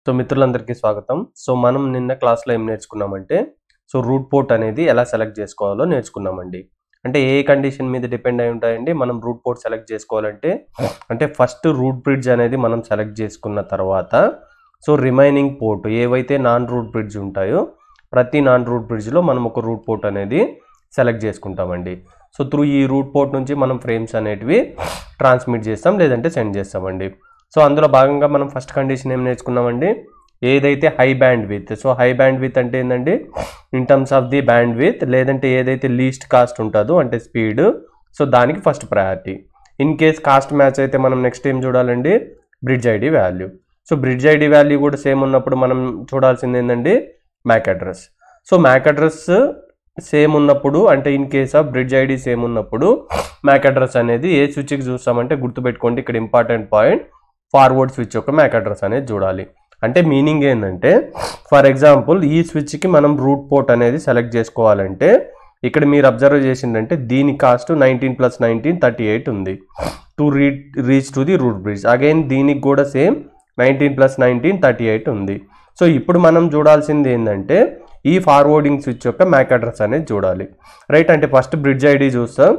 So మిత్రులందరికీ స్వాగతం. So మనం నిన్న క్లాస్లో ఏం నేర్చుకున్నామంటే రూట్ పోర్ట్ అనేది ఎలా సెలెక్ట్ చేసుకోవాలో నేర్చుకున్నామండి. అంటే ఏ కండిషన్ మీద డిపెండ్ అయి ఉంటాయండి మనం రూట్ పోర్ట్ సెలెక్ట్ చేసుకోవాలంటే, అంటే ఫస్ట్ రూట్ బ్రిడ్జ్ అనేది మనం సెలెక్ట్ చేసుకున్న తర్వాత రిమైనింగ్ పోర్ట్ ఏవైతే నాన్ రూట్ బ్రిడ్జ్ ఉంటాయో ప్రతి నాన్ రూట్ బ్రిడ్జ్లో మనం ఒక రూట్ పోర్ట్ అనేది సెలెక్ట్ చేసుకుంటామండి. త్రూ ఈ రూట్ పోర్ట్ నుంచి మనం ఫ్రేమ్స్ అనేటివి ట్రాన్స్మిట్ చేస్తాం లేదంటే సెండ్ చేస్తామండి. అందులో భాగంగా మనం ఫస్ట్ కండిషన్ ఏం నేర్చుకున్నామండి, ఏదైతే high bandwidth. High bandwidth అంటే ఏంటండి, in terms of the bandwidth, లేదంటే ఏదైతే లీస్ట్ కాస్ట్ ఉంటుందో అంటే స్పీడ్, దానికి first priority. In case cost match అయితే మనం నెక్స్ట్ ఏం చూడాలండి, bridge ID value. Bridge ID value కూడా సేమ్ ఉన్నప్పుడు మనం చూడాల్సింది ఏంటండి, MAC address. MAC address same ఉన్నప్పుడు, అంటే in case of bridge ID same ఉన్నప్పుడు మ్యాక్ అడ్రస్ అనేది ఏ స్విచ్కి చూస్తామంటే గుర్తుపెట్టుకోండి, ఇక్కడ ఇంపార్టెంట్ పాయింట్, ఫార్వర్డ్ స్విచ్ యొక్క మ్యాక్ అడ్రస్ అనేది చూడాలి. అంటే మీనింగ్ ఏంటంటే, ఫర్ ఎగ్జాంపుల్ ఈ స్విచ్కి మనం రూట్ పోర్ట్ అనేది సెలెక్ట్ చేసుకోవాలంటే ఇక్కడ మీరు అబ్జర్వ్ చేసిందంటే దీని కాస్ట్ 19 + 19 38 ఉంది to reach to the root bridge. Again దీనికి కూడా సేమ్ 19 + 19 38 ఉంది. ఇప్పుడు మనం చూడాల్సింది ఏంటంటే ఈ ఫార్వర్డింగ్ స్విచ్ యొక్క మ్యాక్ అడ్రస్ అనేది చూడాలి, రైట్. అంటే ఫస్ట్ బ్రిడ్జ్ ఐడి చూస్తాం.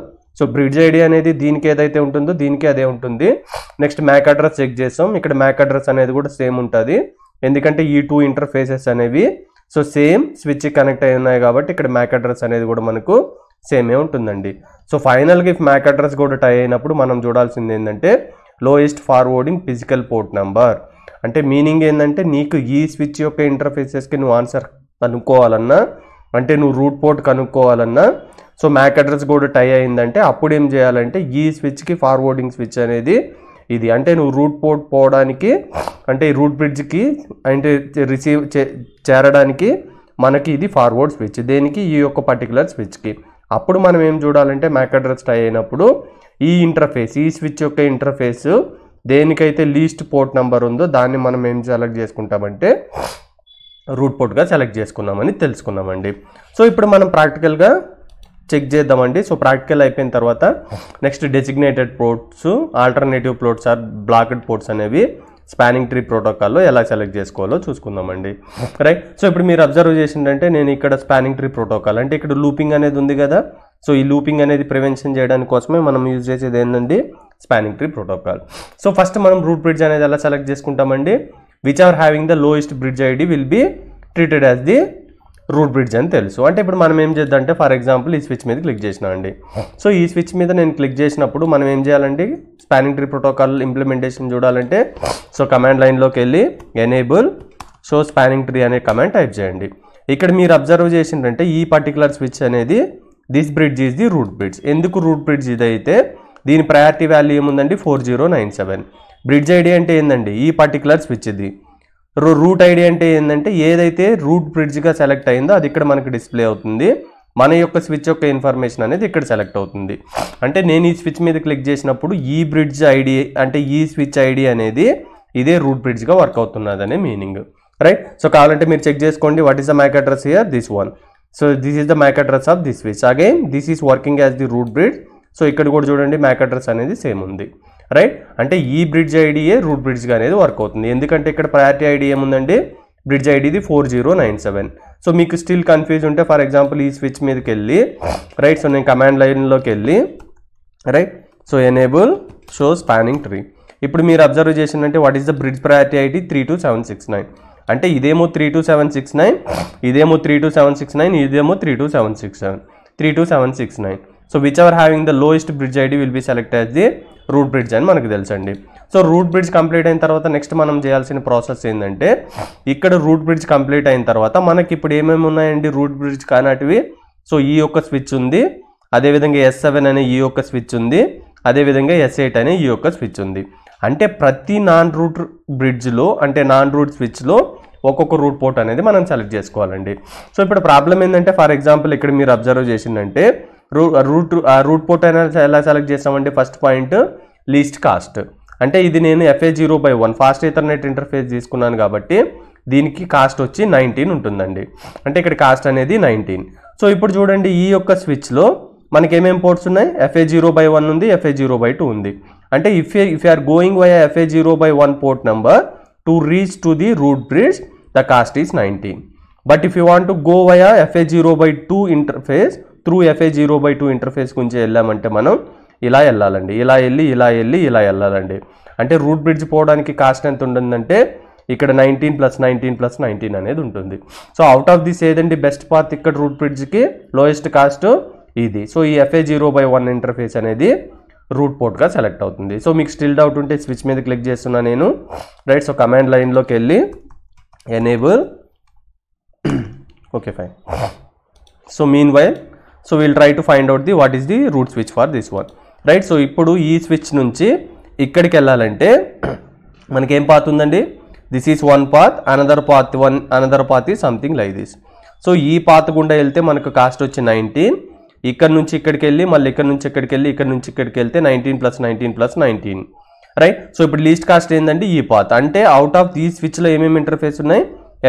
బ్రిడ్జ్ ఐడి అనేది దీనికి ఏదైతే ఉంటుందో దీనికి అదే ఉంటుంది. నెక్స్ట్ మ్యాక్ అడ్రస్ చెక్ చేస్తాం. ఇక్కడ మ్యాక్ అడ్రస్ అనేది కూడా సేమ్ ఉంటుంది, ఎందుకంటే ఈ టూ ఇంటర్ఫేసెస్ అనేవి సేమ్ స్విచ్ కనెక్ట్ అయి ఉన్నాయి కాబట్టి ఇక్కడ మ్యాక్ అడ్రస్ అనేది కూడా మనకు సేమే ఉంటుందండి. ఫైనల్గా ఇఫ్ మ్యాక్ అడ్రస్ కూడా టై అయినప్పుడు మనం చూడాల్సింది ఏంటంటే lowest forwarding physical port number. అంటే మీనింగ్ ఏంటంటే నీకు ఈ స్విచ్ యొక్క ఇంటర్ఫేసెస్కి నువ్వు ఆన్సర్ కనుక్కోవాలన్నా, అంటే నువ్వు రూట్ పోర్ట్ కనుక్కోవాలన్నా మ్యాక్ అడ్రస్ కూడా టై అయిందంటే అప్పుడు ఏం చేయాలంటే ఈ స్విచ్కి ఫార్వర్డింగ్ స్విచ్ అనేది ఇది. అంటే నువ్వు రూట్ పోర్ట్ పోవడానికి, అంటే ఈ రూట్ బ్రిడ్జ్కి అంటే రిసీవ్ చేరడానికి మనకి ఇది ఫార్వర్డ్ స్విచ్, దేనికి ఈ యొక్క పర్టికులర్ స్విచ్కి. అప్పుడు మనం ఏం చూడాలంటే మ్యాక్ అడ్రస్ టై అయినప్పుడు ఈ ఇంటర్ఫేస్, ఈ స్విచ్ యొక్క ఇంటర్ఫేస్ దేనికైతే లీస్ట్ పోర్ట్ నెంబర్ ఉందో దాన్ని మనం ఏం సెలెక్ట్ చేసుకుంటామంటే రూట్ పోర్ట్గా సెలెక్ట్ చేసుకున్నామని తెలుసుకున్నామండి. ఇప్పుడు మనం ప్రాక్టికల్గా చెక్ చేద్దామండి. ప్రాక్టికల్ అయిపోయిన తర్వాత next designated ports, alternative ports or blocked ports అనేవి స్పానింగ్ ట్రీ ప్రోటోకాల్లో ఎలా సెలెక్ట్ చేసుకోవాలో చూసుకుందామండి, రైట్. ఇప్పుడు మీరు అబ్జర్వ్ చేసిందంటే నేను ఇక్కడ స్పానింగ్ ట్రీ ప్రోటోకాల్, అంటే ఇక్కడ లూపింగ్ అనేది ఉంది కదా. ఈ లూపింగ్ అనేది ప్రివెన్షన్ చేయడానికి కోసమే మనం యూజ్ చేసేది ఏంటండి, స్పానింగ్ ట్రీ ప్రోటోకాల్. ఫస్ట్ మనం రూట్ బ్రిడ్జ్ అనేది ఎలా సెలెక్ట్ చేసుకుంటామండి, which are having the lowest bridge ID will be treated as the root bridge అని తెలుసు. అంటే ఇప్పుడు మనం ఏం చేద్దాం అంటే, ఫర్ ఎగ్జాంపుల్ ఈ స్విచ్ మీద క్లిక్ చేసినా అండి. ఈ స్విచ్ మీద నేను క్లిక్ చేసినప్పుడు మనం ఏం చేయాలండి, స్పానింగ్ ట్రీ ప్రోటోకాల్ ఇంప్లిమెంటేషన్ చూడాలంటే కమాండ్ లైన్లోకి వెళ్ళి ఎనేబుల్ షో స్పానింగ్ ట్రీ అనే కమాండ్ టైప్ చేయండి. ఇక్కడ మీరు అబ్జర్వ్ చేసిందంటే ఈ పర్టికులర్ స్విచ్ అనేది this bridge is the root bridge. ఎందుకు రూట్ బ్రిడ్జ్ ఇదైతే దీని ప్రయారిటీ వాల్యూ ఏముందండి 4097. బ్రిడ్జ్ ఐడి అంటే ఏంటండి ఈ పర్టికులర్ స్విచ్ ఇది. రూట్ ఐడి అంటే ఏంటంటే ఏదైతే రూట్ బ్రిడ్జ్గా సెలెక్ట్ అయిందో అది ఇక్కడ మనకి డిస్ప్లే అవుతుంది, మన యొక్క స్విచ్ యొక్క ఇన్ఫర్మేషన్ అనేది ఇక్కడ సెలెక్ట్ అవుతుంది. అంటే నేను ఈ స్విచ్ మీద క్లిక్ చేసినప్పుడు ఈ బ్రిడ్జ్ ఐడి, అంటే ఈ స్విచ్ ఐడి అనేది ఇదే రూట్ బ్రిడ్జ్గా వర్క్ అవుతున్నది అనే మీనింగ్, రైట్. కావాలంటే మీరు చెక్ చేసుకోండి, what is the MAC address here, this one. This is the MAC address of this switch. Again this is working as the root bridge. ఇక్కడ కూడా చూడండి మ్యాక్ అడ్రస్ అనేది same ఉంది, రైట్. అంటే ఈ బ్రిడ్జ్ ఐడియే రూట్ బ్రిడ్జ్గా అనేది work అవుతుంది, ఎందుకంటే ఇక్కడ ప్రయారిటీ ఐడి ఏముందండి, బ్రిడ్జ్ ఐడిది 4097. మీకు స్టిల్ కన్ఫ్యూజ్ ఉంటే ఫర్ ఎగ్జాంపుల్ ఈ స్విచ్ మీదకి వెళ్ళి, రైట్. నేను కమాండ్ లైన్లోకి వెళ్ళి, right. Enable show spanning tree. ఇప్పుడు మీరు అబ్జర్వ్ చేసిందంటే what is the bridge priority ID 32769. అంటే ఇదేమో 32769, ఇదేమో 32769, ఇదేమో 32769. Which ever having the lowest bridge ID will be select as the root bridge అని మనకు తెలుసండి. రూట్ బ్రిడ్జ్ కంప్లీట్ అయిన తర్వాత నెక్స్ట్ మనం చేయాల్సిన ప్రాసెస్ ఏంటంటే, ఇక్కడ రూట్ బ్రిడ్జ్ కంప్లీట్ అయిన తర్వాత మనకి ఇప్పుడు ఏమేమి ఉన్నాయండి రూట్ బ్రిడ్జ్ కానటివి. ఈ యొక్క స్విచ్ ఉంది, అదేవిధంగా S7 అనే ఈ యొక్క స్విచ్ ఉంది, అదేవిధంగా S8 అనే ఈ యొక్క స్విచ్ ఉంది. అంటే ప్రతి నాన్ రూట్ బ్రిడ్జ్లో, అంటే నాన్ రూట్ స్విచ్లో ఒక్కొక్క రూట్ పోర్ట్ అనేది మనం సెలెక్ట్ చేసుకోవాలండి. ఇప్పుడు ప్రాబ్లం ఏంటంటే, ఫర్ ఎగ్జాంపుల్ ఇక్కడ మీరు అబ్జర్వ్ చేసిందంటే రూట్ పోర్ట్ అనేది ఎలా సెలెక్ట్ చేస్తామంటే, ఫస్ట్ పాయింట్ లీస్ట్ కాస్ట్. అంటే ఇది నేను FA0/1 ఫాస్ట్ ఈథర్నెట్ ఇంటర్ఫేస్ తీసుకున్నాను కాబట్టి దీనికి కాస్ట్ వచ్చి 19 ఉంటుందండి. అంటే ఇక్కడ కాస్ట్ అనేది 19. ఇప్పుడు చూడండి ఈ యొక్క స్విచ్లో మనకి ఏమేమి పోర్ట్స్ ఉన్నాయి, FA0/1 ఉంది, FA0/2 ఉంది. అంటే if you are going via FA0/1 port number, to reach to the root bridge, the cost is 19. But if you want to go via FA0/2 interface, through FA0/2 interface గురించి వెళ్ళామంటే మనం ఇలా వెళ్ళాలండి, ఇలా వెళ్ళాలండి. అంటే రూట్ బ్రిడ్జ్ పోవడానికి cost ఎంత ఉంటుందంటే ఇక్కడ 19 + 19 + 19 అనేది ఉంటుంది. సో అవుట్ ఆఫ్ దిస్ ఏదండి బెస్ట్ పాత్ ఇక్కడ రూట్ బ్రిడ్జ్కి లోయెస్ట్ కాస్ట్ ఇది. సో ఈ FA0/1 ఇంటర్ఫేస్ అనేది రూట్ పోర్ట్గా సెలెక్ట్ అవుతుంది. సో మీకు స్టిల్ డౌట్ ఉంటే స్విచ్ మీద క్లిక్ చేస్తున్నా నేను, రైట్. సో కమాండ్ లైన్లోకి వెళ్ళి enable, okay fine. So meanwhile so will try to find out the what is the root switch for this one, right. So ఇప్పుడు ఈ switch నుంచి ఇక్కడికి వెళ్ళాలంటే మనకేం పాత్ ఉందండి, this is one path, another path is something like this. So ఈ path గుండా వెళ్తే మనకు కాస్ట్ వచ్చి 19, ఇక్కడ నుంచి ఇక్కడికి వెళ్ళి మళ్ళీ ఇక్కడ నుంచి ఇక్కడికి వెళ్ళి ఇక్కడ నుంచి ఇక్కడికి వెళ్తే 19 + 19 + 19, రైట్. సో ఇప్పుడు లీస్ట్ కాస్ట్ ఏంటంటే ఈ పాత్. అంటే అవుట్ ఆఫ్ ఈ స్విచ్లో ఏమేమి ఇంటర్ఫేస్ ఉన్నాయి,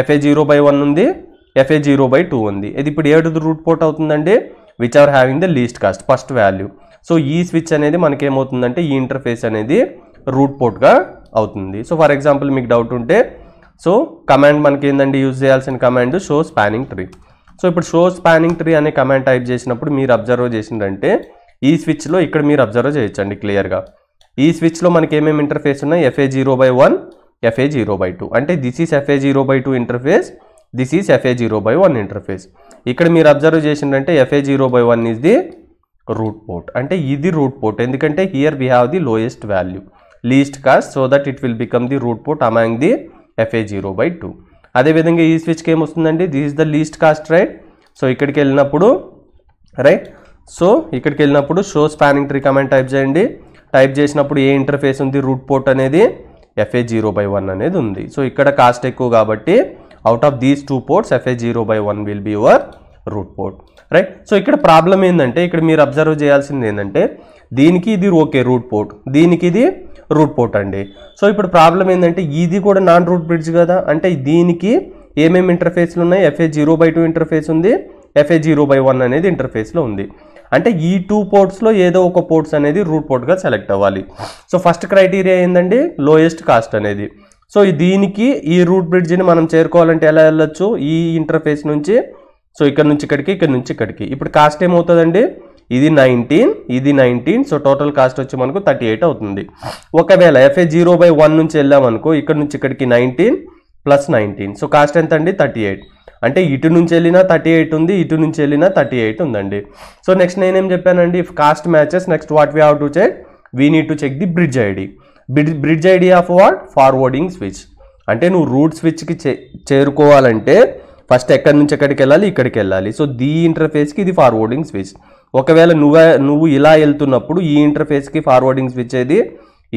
FA0/1 ఉంది, FA0/2 ఉంది. ఇది ఇప్పుడు ఏడు రూట్ పోర్ట్ అవుతుందండి, which are having the least cost first value. So ఈ స్విచ్ అనేది మనకేమవుతుందంటే ఈ ఇంటర్ఫేస్ అనేది రూట్ పోర్ట్గా అవుతుంది. సో ఫర్ ఎగ్జాంపుల్ మీకు డౌట్ ఉంటే సో కమాండ్ మనకి ఏంటంటే యూజ్ చేయాల్సిన command show spanning tree. So ఇప్పుడు షో స్పానింగ్ ట్రీ అనే కమాండ్ టైప్ చేసినప్పుడు మీరు అబ్జర్వ్ చేసిందంటే ఈ స్విచ్లో ఇక్కడ మీరు అబ్జర్వ్ చేయొచ్చండి క్లియర్గా. ఈ స్విచ్లో మనకి ఏమేమి ఇంటర్ఫేస్ ఉన్నాయి, FA0/1, FA0/2. అంటే this is FA0/2 interface, this is FA0/1 interface. ఇక్కడ మీరు అబ్జర్వ్ చేసిందంటే FA0/1 is the root port. అంటే ఇది రూట్ పోర్ట్ ఎందుకంటే here we have the lowest value, least cost, so that it will become the root port among the FA0/2. అదేవిధంగా ఈ స్విచ్కి ఏమొస్తుందండి, this is the least cost, right. So ఇక్కడికి వెళ్ళినప్పుడు right, so ఇక్కడికి వెళ్ళినప్పుడు show spanning tree command type చేయండి. Type చేసినప్పుడు ఏ ఇంటర్ఫేస్ ఉంది, రూట్ పోర్ట్ అనేది FA0/1 అనేది ఉంది. సో ఇక్కడ కాస్ట్ ఎక్కువ కాబట్టి out of these 2 ports FA0/1 will be your root port, right. So ఇక్కడ ప్రాబ్లం ఏంటంటే ఇక్కడ మీరు అబ్జర్వ్ చేయాల్సింది ఏంటంటే దీనికి ఇది ఓకే రూట్ పోర్ట్, దీనికి ఇది రూట్ పోర్ట్ అండి. సో ఇప్పుడు ప్రాబ్లం ఏంటంటే ఇది కూడా నాన్ రూట్ బ్రిడ్జ్ కదా, అంటే దీనికి ఏమేమి ఇంటర్ఫేస్లు ఉన్నాయి, FA0/2 ఇంటర్ఫేస్ ఉంది, FA0/1 అనేది ఇంటర్ఫేస్లో ఉంది. అంటే ఈ 2 పోర్ట్స్లో ఏదో ఒక పోర్ట్స్ అనేది రూట్ పోర్ట్గా సెలెక్ట్ అవ్వాలి. సో ఫస్ట్ క్రైటీరియా ఏంటండి, లోయెస్ట్ కాస్ట్ అనేది. సో దీనికి ఈ రూట్ బ్రిడ్జ్ని మనం చేరుకోవాలంటే ఎలా వెళ్ళొచ్చు, ఈ ఇంటర్ఫేస్ నుంచి, సో ఇక్కడ నుంచి ఇక్కడికి, ఇక్కడ నుంచి ఇక్కడికి. ఇప్పుడు కాస్ట్ ఏమవుతుందండి, ఇది 19, ఇది 19. సో టోటల్ కాస్ట్ వచ్చి మనకు 38 అవుతుంది. ఒకవేళ FA0/1 నుంచి వెళ్ళామనుకో, ఇక్కడ నుంచి ఇక్కడికి 19 + 19. సో కాస్ట్ ఎంత అండి, 38. అంటే ఇటు నుంచి వెళ్ళినా 38 ఉంది, ఇటు నుంచి వెళ్ళినా 38 ఉందండి. సో నెక్స్ట్ నేనేం చెప్పానండి, if cost matches, next what we have to check, we need to check the bridge ID. Bridge ID of what, forwarding switch. అంటే నువ్వు రూట్ స్విచ్కి చేరుకోవాలంటే ఫస్ట్ ఎక్కడి నుంచి ఎక్కడికి వెళ్ళాలి, ఇక్కడికి వెళ్ళాలి. సో దీ ఇంటర్ఫేస్కి ఇది ఫార్వర్డింగ్ స్విచ్. ఒకవేళ నువ్వు ఇలా వెళ్తున్నప్పుడు ఈ ఇంటర్ఫేస్కి ఫార్వర్డింగ్ స్విచ్ ఏది,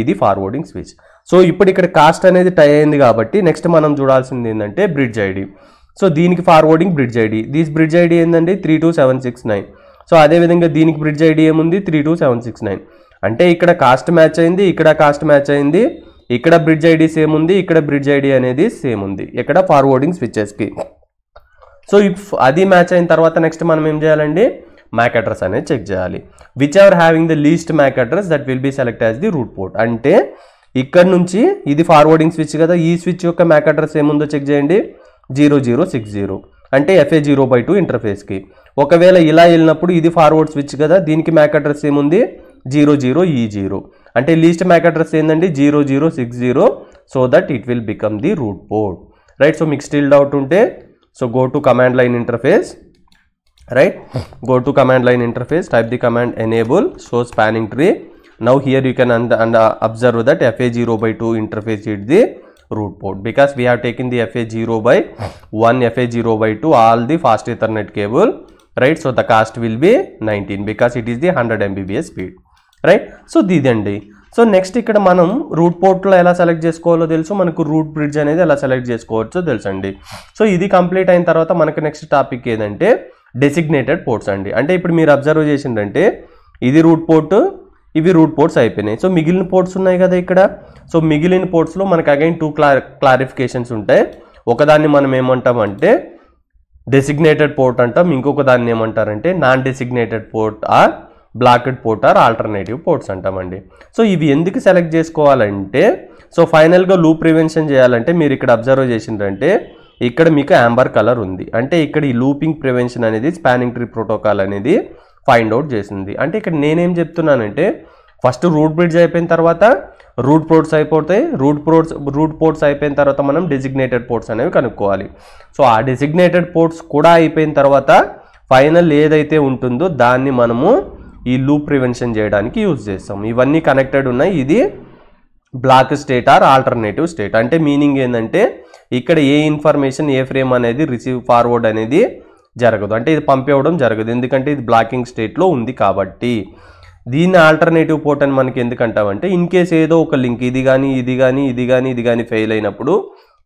ఇది ఫార్వర్డింగ్ స్విచ్. సో ఇప్పుడు ఇక్కడ కాస్ట్ అనేది టై అయింది కాబట్టి నెక్స్ట్ మనం చూడాల్సింది ఏంటంటే బ్రిడ్జ్ ఐడి. సో దీనికి forwarding bridge ID, these bridge ID ఏంటండి 32769. సో అదేవిధంగా దీనికి బ్రిడ్జ్ ఐడి ఏముంది 32769. అంటే ఇక్కడ కాస్ట్ మ్యాచ్ అయింది, ఇక్కడ కాస్ట్ మ్యాచ్ అయింది, ఇక్కడ బ్రిడ్జ్ ఐడి సేమ్ ఉంది, ఇక్కడ బ్రిడ్జ్ ఐడి అనేది సేమ్ ఉంది ఇక్కడ ఫార్వర్డింగ్ స్విచెస్కి. సో ఇఫ్ అది మ్యాచ్ అయిన తర్వాత నెక్స్ట్ మనం ఏం చేయాలండి, మ్యాక్ అడ్రస్ అనేది చెక్ చేయాలి. Which ever having the least MAC address that will be select as the root port. అంటే ఇక్కడ నుంచి ఇది ఫార్వర్డింగ్ స్విచ్ కదా, ఈ స్విచ్ యొక్క మ్యాక్ అడ్రస్ ఏముందో చెక్ చేయండి, 0060. అంటే FA0/2 ఇంటర్ఫేస్కి. ఒకవేళ ఇలా వెళ్ళినప్పుడు ఇది ఫార్వర్డ్ స్విచ్ కదా, దీనికి మ్యాక్ అడ్రస్ ఏముంది 00E0. అంటే లీస్ట్ మ్యాక్ అడ్రస్ ఏంటండి 0060. So that it will become the root port, right. So మీకు స్టిల్ డౌట్ ఉంటే so go to command line interface, right. Go to command line interface, type the command enable show spanning tree. Now here you can observe that FA0/2 interface is the root port because we have taken the FA0/1, FA0/2 all the fast ethernet cable, right. So the cost will be 19 because it is the 100 Mbps speed, right. So ఇదండి. So next ఇక్కడ మనం root పోర్ట్లో ఎలా select చేసుకోవాలో తెలుసు, మనకు route bridge అనేది ఎలా select చేసుకోవచ్చో తెలుసండి. సో ఇది కంప్లీట్ అయిన తర్వాత మనకు నెక్స్ట్ టాపిక్ ఏదంటే డెసిగ్నేటెడ్ పోర్ట్స్ అండి. అంటే ఇప్పుడు మీరు అబ్జర్వ్ చేసిందంటే ఇది రూట్ పోర్ట్, ఇవి రూట్ పోర్ట్స్ అయిపోయినాయి. సో మిగిలిన పోర్ట్స్ ఉన్నాయి కదా ఇక్కడ. సో మిగిలిన పోర్ట్స్లో మనకు అగైన్ 2 క్లారిఫికేషన్స్ ఉంటాయి. ఒకదాన్ని మనం ఏమంటామంటే డెసిగ్నేటెడ్ పోర్ట్ అంటాం, ఇంకొక దాన్ని ఏమంటారంటే non designated port or blocked port or alternative ports అంటామండి. సో ఇవి ఎందుకు సెలెక్ట్ చేసుకోవాలంటే సో ఫైనల్గా లూప్ ప్రివెన్షన్ చేయాలంటే మీరు ఇక్కడ అబ్జర్వ్ చేసిందంటే ఇక్కడ మీకు యాంబర్ కలర్ ఉంది, అంటే ఇక్కడ ఈ లూపింగ్ ప్రివెన్షన్ అనేది స్పానింగ్ ట్రీ ప్రోటోకాల్ అనేది ఫైండ్ అవుట్ చేసింది. అంటే ఇక్కడ నేనేం చెప్తున్నానంటే ఫస్ట్ రూట్ బ్రిడ్జ్ అయిపోయిన తర్వాత రూట్ పోర్ట్స్ అయిపోతాయి, రూట్ పోర్ట్స్ అయిపోయిన తర్వాత మనం డెసిగ్నేటెడ్ పోర్ట్స్ అనేవి కనుక్కోవాలి. సో ఆ డెసిగ్నేటెడ్ పోర్ట్స్ కూడా అయిపోయిన తర్వాత ఫైనల్ ఏదైతే ఉంటుందో దాన్ని మనము ఈ లూప్ ప్రివెన్షన్ చేయడానికి యూజ్ చేస్తాం. ఇవన్నీ కనెక్టెడ్ ఉన్నాయి. ఇది black state or alternative state. అంటే మీనింగ్ ఏంటంటే ఇక్కడ ఏ ఇన్ఫర్మేషన్ ఏ ఫ్రేమ్ అనేది రిసీవ్ ఫార్వర్డ్ అనేది జరగదు, అంటే ఇది పంపివ్వడం జరగదు, ఎందుకంటే ఇది బ్లాకింగ్ స్టేట్లో ఉంది కాబట్టి. దీన్ని ఆల్టర్నేటివ్ పోర్ట్ అని మనకి ఎందుకంటామంటే ఇన్ కేస్ ఏదో ఒక లింక్ ఇది కానీ ఫెయిల్ అయినప్పుడు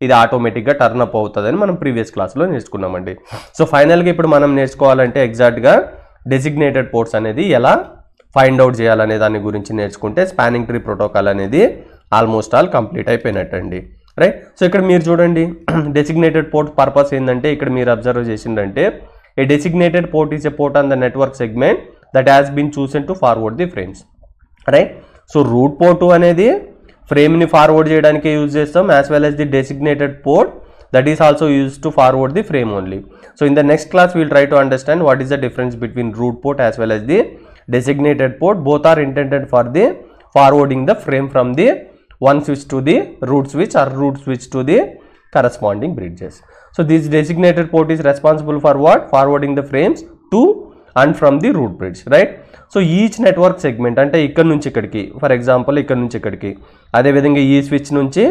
ఇది ఆటోమేటిక్గా టర్న్ అప్ అవుతుందని మనం ప్రీవియస్ క్లాస్లో నేర్చుకున్నామండి. సో ఫైనల్గా ఇప్పుడు మనం నేర్చుకోవాలంటే ఎగ్జాక్ట్గా డెసిగ్నేటెడ్ పోర్ట్స్ అనేది ఎలా ఫైండ్ అవుట్ చేయాలనే దాని గురించి నేర్చుకుంటే స్పానింగ్ ట్రీ ప్రోటోకాల్ అనేది ఆల్మోస్ట్ ఆల్ కంప్లీట్ అయిపోయినట్టండి, రైట్. సో ఇక్కడ మీరు చూడండి డెసిగ్నేటెడ్ పోర్ట్ పర్పస్ ఏంటంటే ఇక్కడ మీరు అబ్జర్వ్ చేసిందంటే a designated port is a port on the network segment that has been chosen to forward the frames, right. So root port అనేది ఫ్రేమ్ని ఫార్వర్డ్ చేయడానికి యూజ్ చేస్తాం, as well as the designated port that is also used to forward the frame only. So in the next class we will try to understand what is the difference between root port as well as the designated port. Both are intended for the forwarding the frame from the one switch to the root switch or root switch to the corresponding bridges. So this designated port is responsible for what? Forwarding the frames to and from the root bridge, right. So each network segment అంటే ఇక్కడ నుంచి ఇక్కడికి, for example ఇక్కడ నుంచి ఇక్కడికి, అదేవిధంగా ఈ switch నుంచి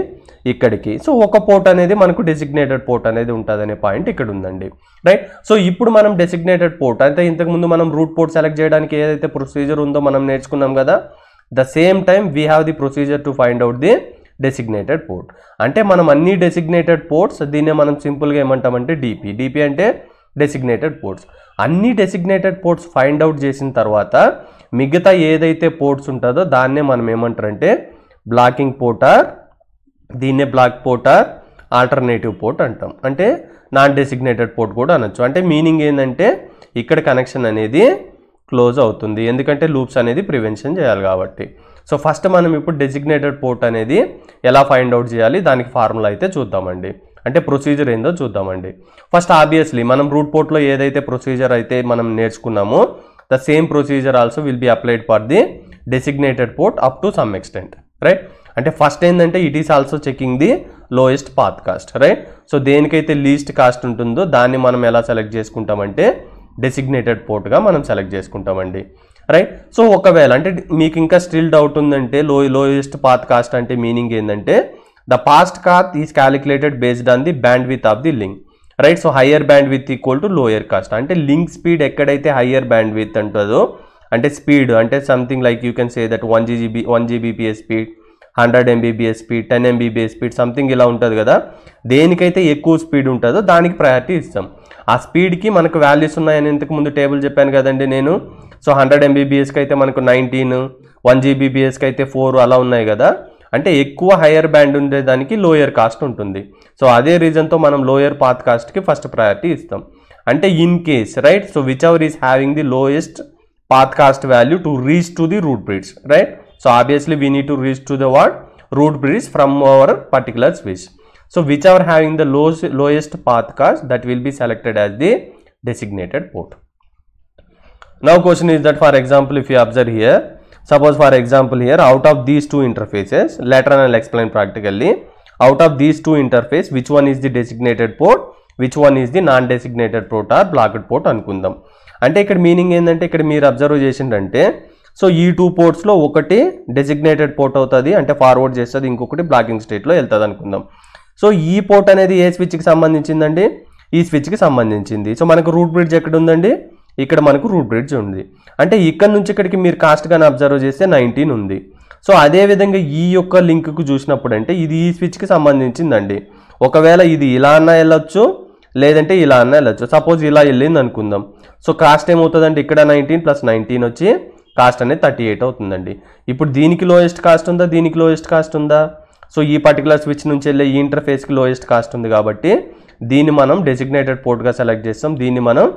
ఇక్కడికి. సో ఒక పోర్ట్ అనేది మనకు డెసిగ్నేటెడ్ పోర్ట్ అనేది ఉంటుంది అనే పాయింట్ ఇక్కడ ఉందండి, రైట్. సో ఇప్పుడు మనం డెసిగ్నేటెడ్ పోర్ట్ అంటే ఇంతకుముందు మనం రూట్ పోర్ట్ సెలెక్ట్ చేయడానికి ఏదైతే ప్రొసీజర్ ఉందో మనం నేర్చుకున్నాం కదా, the same time we have the procedure to find out the designated port. అంటే మనం అన్ని డెసిగ్నేటెడ్ పోర్ట్స్ దీన్నే మనం సింపుల్గా ఏమంటామంటే డిపి అంటే డెసిగ్నేటెడ్ పోర్ట్స్. అన్ని డెసిగ్నేటెడ్ పోర్ట్స్ ఫైండ్ అవుట్ చేసిన తర్వాత మిగతా ఏదైతే పోర్ట్స్ ఉంటుందో దాన్నే మనం ఏమంటారంటే బ్లాకింగ్ పోర్ట్ ఆర్ దీన్నే block port or alternative port అంటాం, అంటే నాన్ డెసిగ్నేటెడ్ పోర్ట్ కూడా అనొచ్చు. అంటే మీనింగ్ ఏంటంటే ఇక్కడ కనెక్షన్ అనేది క్లోజ్ అవుతుంది, ఎందుకంటే లూప్స్ అనేది ప్రివెన్షన్ చేయాలి కాబట్టి. సో ఫస్ట్ మనం ఇప్పుడు డెసిగ్నేటెడ్ పోర్ట్ అనేది ఎలా ఫైండ్ అవుట్ చేయాలి దానికి ఫార్ములా అయితే చూద్దామండి, అంటే ప్రొసీజర్ ఏందో చూద్దామండి. ఫస్ట్ ఆబ్వియస్లీ మనం రూట్ పోర్ట్లో ఏదైతే ప్రొసీజర్ అయితే మనం నేర్చుకున్నామో the same procedure also will be applied for the designated port up to some extent, right. అంటే ఫస్ట్ ఏంటంటే it is also checking the lowest path cost, right. So దేనికైతే least cost ఉంటుందో దాన్ని మనం ఎలా సెలెక్ట్ చేసుకుంటామంటే డెసిగ్నేటెడ్ పోర్ట్గా మనం select చేసుకుంటామండి, right. So ఒకవేళ అంటే మీకు ఇంకా స్టిల్ డౌట్ ఉందంటే లోయెస్ట్ పాత్ కాస్ట్ అంటే మీనింగ్ ఏంటంటే the past path is calculated based on the bandwidth of the link, right. So higher bandwidth equal to lower cost. అంటే లింక్ స్పీడ్ ఎక్కడైతే హయ్యర్ బ్యాండ్విడ్త్ ఉంటుందో అంటే స్పీడ్ అంటే something like you can say that 1 Gbps speed, 100 Mbps speed, 10 Mbps speed something ఇలా ఉంటుంది కదా. దేనికైతే ఎక్కువ speed ఉంటుందో దానికి ప్రయారిటీ ఇస్తాం. ఆ స్పీడ్కి మనకు వాల్యూస్ ఉన్నాయని ఇంతకు ముందు టేబుల్ చెప్పాను కదండి నేను. సో 100 Mbpsకి అయితే మనకు 19, 1 Gbpsకి అయితే 4 అలా ఉన్నాయి కదా. అంటే ఎక్కువ హయ్యర్ బ్యాండ్ ఉండేదానికి లోయర్ కాస్ట్ ఉంటుంది. సో అదే రీజన్తో మనం లోయర్ పాత్ కాస్ట్కి ఫస్ట్ ప్రయారిటీ ఇస్తాం. అంటే in case, right. So which ever is having the lowest path cost value to reach to the root bridge, right. So obviously we need to reach to the what root bridge from our particular switch. So whichever having the lowest path cost, that will be selected as the designated port. Now question is that, for example, if you observe here, suppose for example here, out of these two interfaces, later on I'll explain practically, out of these two interface, which one is the designated port, which one is the non designated port or blocked port అనుకుందాం. అంటే ఇక్కడ meaning ఏంటంటే ఇక్కడ మీరు observe చేసిందంటే so ఈ two పోర్ట్స్లో ఒకటి designated port అవుతుంది అంటే ఫార్వర్డ్ చేస్తుంది, ఇంకొకటి బ్లాకింగ్ స్టేట్లో వెళ్తుంది అనుకుందాం. సో ఈ పోర్ట్ అనేది ఏ స్విచ్కి సంబంధించిందండి, ఈ స్విచ్కి సంబంధించింది. సో మనకు రూట్ బ్రిడ్జ్ ఎక్కడ ఉందండి, ఇక్కడ మనకు రూట్ బ్రిడ్జ్ ఉంది. అంటే ఇక్కడ నుంచి ఇక్కడికి మీరు కాస్ట్ కానీ అబ్జర్వ్ చేస్తే 19 ఉంది. సో అదేవిధంగా ఈ యొక్క లింక్కు చూసినప్పుడు అంటే ఇది ఈ స్విచ్కి సంబంధించిందండి. ఒకవేళ ఇది ఇలా అన్నా వెళ్ళొచ్చు, లేదంటే ఇలా అన్నా వెళ్ళొచ్చు. సపోజ్ ఇలా వెళ్ళింది అనుకుందాం. సో కాస్ట్ ఏమవుతుందంటే ఇక్కడ 19 + 19 వచ్చి కాస్ట్ అనేది 38 అవుతుందండి. ఇప్పుడు దీనికి లోయెస్ట్ కాస్ట్ ఉందా, దీనికి లోయెస్ట్ కాస్ట్ ఉందా? సో ఈ పర్టికులర్ స్విచ్ నుంచి వెళ్ళే ఈ ఇంటర్ఫేస్కి లోయెస్ట్ కాస్ట్ ఉంది కాబట్టి దీన్ని మనం డెసిగ్నేటెడ్ పోర్ట్గా సెలెక్ట్ చేస్తాం, దీన్ని మనం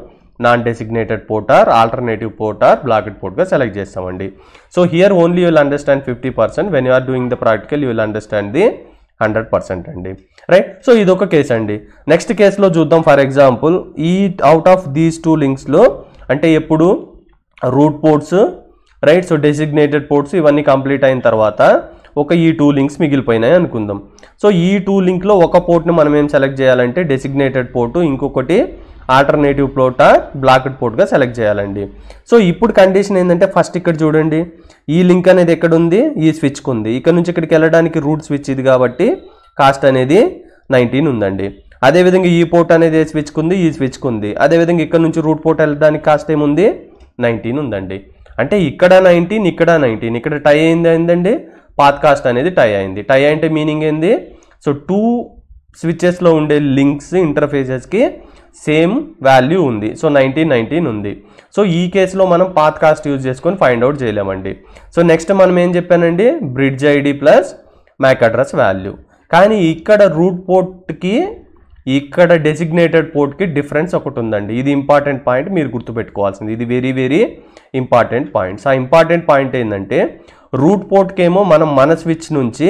non designated port or alternative port or blocked పోర్ట్గా సెలెక్ట్ చేస్తామండి. So here only you will understand 50%. When you are doing the practical you will understand the 100% అండి. రైట్, సో ఇదొక కేసు అండి. నెక్స్ట్ కేసులో చూద్దాం. ఫర్ ఎగ్జాంపుల్ ఈ out of these 2 లింక్స్లో అంటే ఎప్పుడు root ports, right, so designated ports ఇవన్నీ కంప్లీట్ అయిన తర్వాత ఈ 2 లింక్స్ మిగిలిపోయినాయి అనుకుందాం. సో ఈ 2 లింక్లో ఒక పోర్ట్ని మనం ఏం సెలెక్ట్ చేయాలంటే డెసిగ్నేటెడ్ పోర్టు, ఇంకొకటి ఆల్టర్నేటివ్ పోర్ట్ ఆర్ బ్లాకెడ్ పోర్ట్గా సెలెక్ట్ చేయాలండి. సో ఇప్పుడు కండిషన్ ఏంటంటే ఫస్ట్ ఇక్కడ చూడండి, ఈ లింక్ అనేది ఎక్కడ ఉంది, ఈ స్విచ్కి ఉంది. ఇక్కడ నుంచి ఇక్కడికి వెళ్ళడానికి రూట్ స్విచ్ ఇది కాబట్టి కాస్ట్ అనేది 19 ఉందండి. అదేవిధంగా ఈ పోర్ట్ అనేది ఏ స్విచ్కి ఉంది, ఈ స్విచ్కి ఉంది. అదేవిధంగా ఇక్కడ నుంచి రూట్ పోర్ట్ వెళ్ళడానికి కాస్ట్ ఏముంది, 19 ఉందండి. అంటే ఇక్కడ 19, ఇక్కడ 19, ఇక్కడ టై అయింది ఏంటండి, పాత్ కాస్ట్ అనేది టై అయింది. టై అంటే మీనింగ్ ఏంది, సో 2 స్విచెస్లో ఉండే లింక్స్ ఇంటర్ఫేసెస్కి సేమ్ వాల్యూ ఉంది. సో 19 ఉంది. సో ఈ కేసులో మనం పాత్ కాస్ట్ యూజ్ చేసుకొని ఫైండ్ అవుట్ చేయలేమండి. సో నెక్స్ట్ మనం ఏం చెప్పానండి, bridge ID plus MAC address value. కానీ ఇక్కడ రూట్ పోర్ట్కి ఇక్కడ డెసిగ్నేటెడ్ పోర్ట్కి డిఫరెన్స్ ఒకటి ఉందండి. ఇది ఇంపార్టెంట్ పాయింట్, మీరు గుర్తుపెట్టుకోవాల్సింది. ఇది వెరీ వెరీ ఇంపార్టెంట్ పాయింట్స్. ఆ ఇంపార్టెంట్ పాయింట్ ఏంటంటే రూట్ పోర్ట్కి ఏమో మనం మన స్విచ్ నుంచి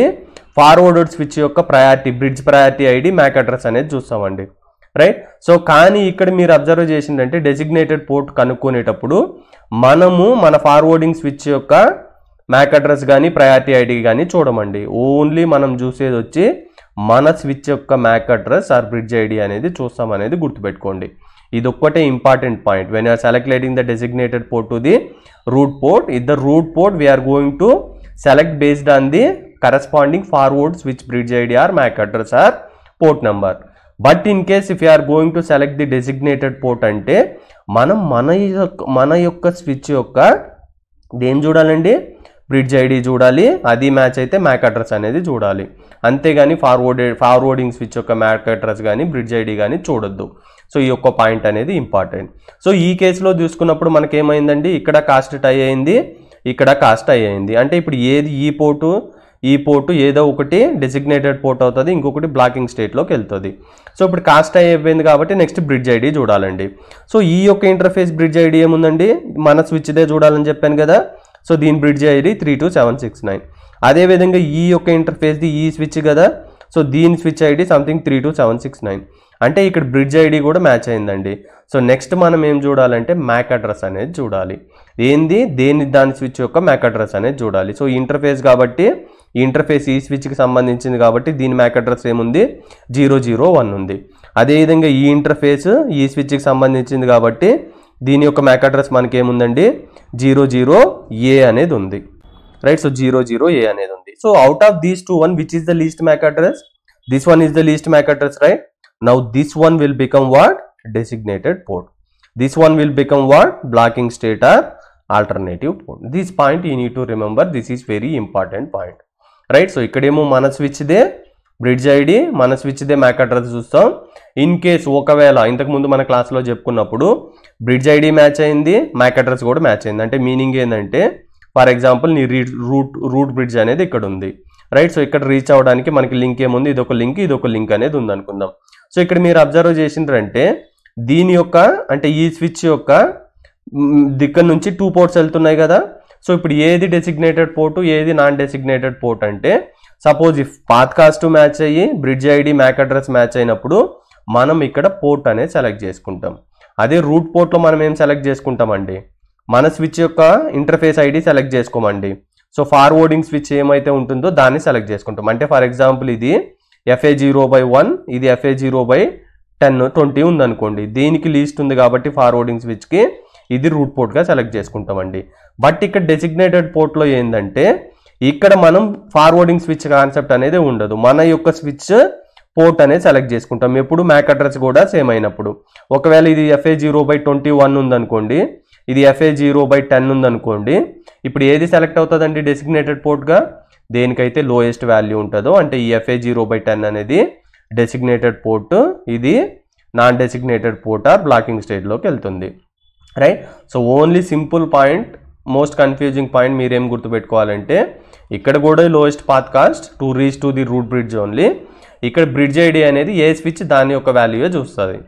ఫార్వర్డ్ స్విచ్ యొక్క priority, bridge priority ID, MAC address అనేది చూస్తామండి. రైట్, సో కానీ ఇక్కడ మీరు అబ్జర్వ్ చేసిందంటే డెసిగ్నేటెడ్ పోర్ట్ కనుక్కునేటప్పుడు మనము మన ఫార్వర్డింగ్ స్విచ్ యొక్క మ్యాక్ అడ్రస్ కానీ ప్రయారిటీ ఐడి కానీ చూడమండి. ఓన్లీ మనం చూసేది వచ్చి మన స్విచ్ యొక్క MAC address or bridge ID అనేది చూస్తాం అనేది గుర్తుపెట్టుకోండి. ఇది ఒక్కటే important point. When you're selecting the designated port to the root port, in the root port we're going to select based on the corresponding forward switch bridge ID or MAC address or port number. But in case if you are going to select the designated port అంటే మనం మన యొక్క switch యొక్క దేం చూడాలండి, bridge ID చూడాలి. అది match అయితే Mac address అనేది చూడాలి. అంతేగాని ఫార్వర్డింగ్ స్విచ్ యొక్క మ్యాక్ అడ్రస్ కానీ బ్రిడ్జ్ ఐడి కానీ చూడొద్దు. సో ఈ యొక్క పాయింట్ అనేది ఇంపార్టెంట్. సో ఈ కేసులో చూసుకున్నప్పుడు మనకేమైందండి, ఇక్కడ కాస్ట్ టై అయింది, ఇక్కడ కాస్ట్ టై అయింది. అంటే ఇప్పుడు ఏది ఈ పోర్టు ఏదో ఒకటి డెసిగ్నేటెడ్ పోర్ట్ అవుతుంది, ఇంకొకటి బ్లాకింగ్ స్టేట్లోకి వెళ్తుంది. సో ఇప్పుడు కాస్ట్ అయిపోయింది కాబట్టి నెక్స్ట్ బ్రిడ్జ్ ఐడి చూడాలండి. సో ఈ యొక్క ఇంటర్ఫేస్ బ్రిడ్జ్ ఐడి ఏముందండి, మన స్విచ్దే చూడాలని చెప్పాను కదా. సో దీని బ్రిడ్జ్ ఐడి 32769. అదేవిధంగా ఈ యొక్క ఇంటర్ఫేస్ది ఈ స్విచ్ కదా, సో దీని స్విచ్ ఐడి సంథింగ్ 32769. అంటే ఇక్కడ బ్రిడ్జ్ ఐడి కూడా మ్యాచ్ అయిందండి. సో నెక్స్ట్ మనం ఏం చూడాలంటే మ్యాక్ అడ్రస్ అనేది చూడాలి. ఏంది, దాని స్విచ్ యొక్క మ్యాక్ అడ్రస్ అనేది చూడాలి. సో ఇంటర్ఫేస్ కాబట్టి ఈ ఇంటర్ఫేస్ ఈ స్విచ్కి సంబంధించింది కాబట్టి దీని మ్యాక్ అడ్రస్ ఏముంది, 001 ఉంది. అదేవిధంగా ఈ ఇంటర్ఫేస్ ఈ స్విచ్కి సంబంధించింది కాబట్టి దీని యొక్క మ్యాక్ అడ్రస్ మనకి ఏముందండి, 00A అనేది ఉంది. రైట్, సో 00A అనేది ఉంది. So out of these 2 1 which is the least MAC address, this one is the least MAC address. Right, now this one will become what, designated port. This one will become what, blocking state or alternative port. This point you need to remember, this is very important point. Right, so ikkademo mana switch de bridge id, mana switch de MAC address చూస్తాం. In case ఒకవేళ ఇంతకు ముందు మన క్లాస్లో చెప్పుకున్నప్పుడు bridge ID match అయింది, MAC address కూడా match అయింది. అంటే మీనింగ్ ఏంటంటే ఫర్ ఎగ్జాంపుల్ నీ రూట్ బ్రిడ్జ్ అనేది ఇక్కడ ఉంది. రైట్, సో ఇక్కడ రీచ్ అవ్వడానికి మనకి లింక్ ఏముంది, ఇదొక లింక్ అనేది ఉంది అనుకుందాం. సో ఇక్కడ మీరు అబ్జర్వ్ చేసిండ్రంటే దీని యొక్క అంటే ఈ స్విచ్ యొక్క దగ్గర నుంచి 2 పోర్ట్స్ వెళ్తున్నాయి కదా. సో ఇప్పుడు ఏది డెసిగ్నేటెడ్ పోర్టు, ఏది నాన్ డెసిగ్నేటెడ్ పోర్ట్ అంటే suppose if path cost match అయ్యి bridge ID MAC address match అయినప్పుడు మనం ఇక్కడ పోర్ట్ అనేది సెలెక్ట్ చేసుకుంటాం. అదే రూట్ పోర్ట్లో మనం ఏం సెలెక్ట్ చేసుకుంటామండి, మన స్విచ్ యొక్క ఇంటర్ఫేస్ ఐడి సెలెక్ట్ చేసుకోమండి. సో ఫార్వర్డింగ్ స్విచ్ ఏమైతే ఉంటుందో దాన్ని సెలెక్ట్ చేసుకుంటాం. అంటే ఫర్ ఎగ్జాంపుల్ ఇది FA0/1, ఇది FA0/10-20 ఉందనుకోండి. దీనికి లీస్ట్ ఉంది కాబట్టి ఫార్వర్డింగ్ స్విచ్కి ఇది రూట్ పోర్ట్గా సెలెక్ట్ చేసుకుంటామండి. బట్ ఇక్కడ డెసిగ్నేటెడ్ పోర్ట్లో ఏంటంటే ఇక్కడ మనం ఫార్వర్డింగ్ స్విచ్ కాన్సెప్ట్ అనేది ఉండదు. మన యొక్క స్విచ్ పోర్ట్ అనేది సెలెక్ట్ చేసుకుంటాం ఎప్పుడు మ్యాక్ అడ్రస్ కూడా సేమ్ అయినప్పుడు. ఒకవేళ ఇది FA0/21 ఉందనుకోండి, ఇది FA0/10 ఉందనుకోండి. ఇప్పుడు ఏది సెలెక్ట్ అవుతుందండి డెసిగ్నేటెడ్ పోర్ట్గా, దేనికైతే లోయెస్ట్ వాల్యూ ఉంటుందో. అంటే ఈ FA0/10 అనేది డెసిగ్నేటెడ్ పోర్ట్, ఇది non designated port or blocking స్టేట్లోకి వెళ్తుంది. Right, so only simple point, most confusing point మీరేం గుర్తుపెట్టుకోవాలంటే ఇక్కడ కూడా lowest path cost to reach to the root bridge only. ఇక్కడ బ్రిడ్జ్ ఐడి అనేది ఏ స్విచ్ దాని యొక్క వాల్యూయే చూస్తుంది.